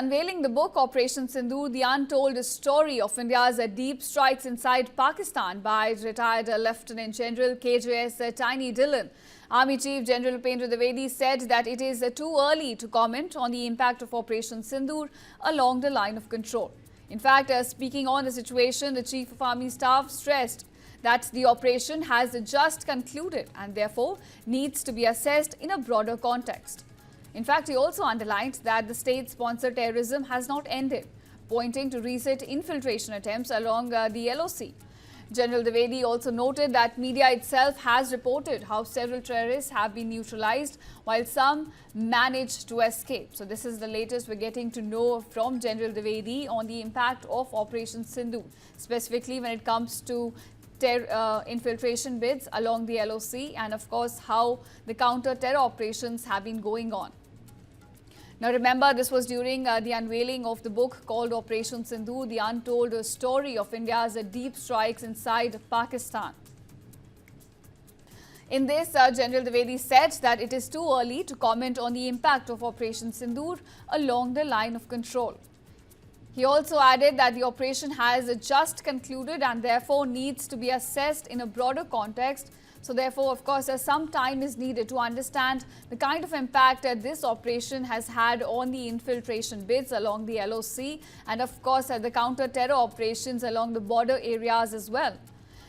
unveiling the book Operation Sindoor, the untold story of India's deep strikes inside Pakistan by retired Lieutenant General KJS Tiny Dillon. Army Chief General Upendra Dwivedi said that it is too early to comment on the impact of Operation Sindoor along the line of control. In fact, speaking on the situation, the Chief of Army Staff stressed that the operation has just concluded and therefore needs to be assessed in a broader context. In fact, he also underlined that the state-sponsored terrorism has not ended, pointing to recent infiltration attempts along the LOC. General Dwivedi also noted that media itself has reported how several terrorists have been neutralized while some managed to escape. So this is the latest we're getting to know from General Dwivedi on the impact of Operation Sindoor, specifically when it comes to infiltration bids along the LOC and of course how the counter-terror operations have been going on. Now remember, this was during the unveiling of the book called Operation Sindoor, the untold story of India's deep strikes inside Pakistan. In this, General Dwivedi said that it is too early to comment on the impact of Operation Sindoor along the line of control. He also added that the operation has just concluded and therefore needs to be assessed in a broader context. So therefore, of course, some time is needed to understand the kind of impact this operation has had on the infiltration bids along the LOC and of course the counter-terror operations along the border areas as well.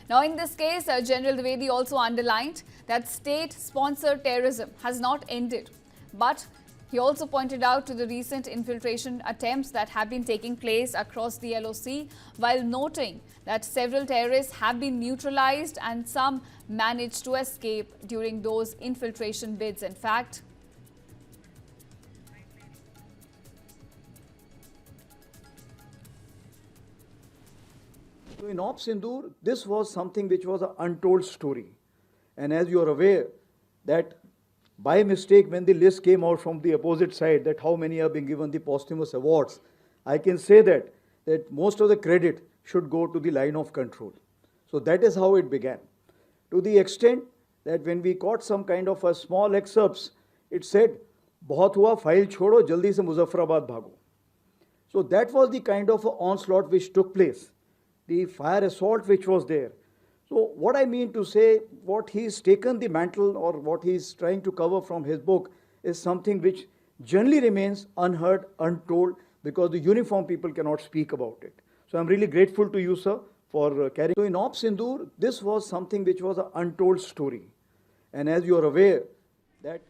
Now in this case, General Dwivedi also underlined that state-sponsored terrorism has not ended, but he also pointed out to the recent infiltration attempts that have been taking place across the LOC, while noting that several terrorists have been neutralized and some managed to escape during those infiltration bids. In fact, so in Op Sindoor, this was something which was an untold story. And as you are aware that by mistake, when the list came out from the opposite side, that how many have been given the posthumous awards, I can say that most of the credit should go to the line of control. So that is how it began. To the extent that when we got some kind of a small excerpts, it said, "Bahut hua, file chodo, jaldi se Muzaffarabad bhago." So that was the kind of onslaught which took place, the fire assault which was there. So what I mean to say, what he's taken the mantle or what he's trying to cover from his book is something which generally remains unheard, untold, because the uniformed people cannot speak about it. So I'm really grateful to you, sir, for carrying. So in Op Sindoor, this was something which was an untold story. And as you are aware that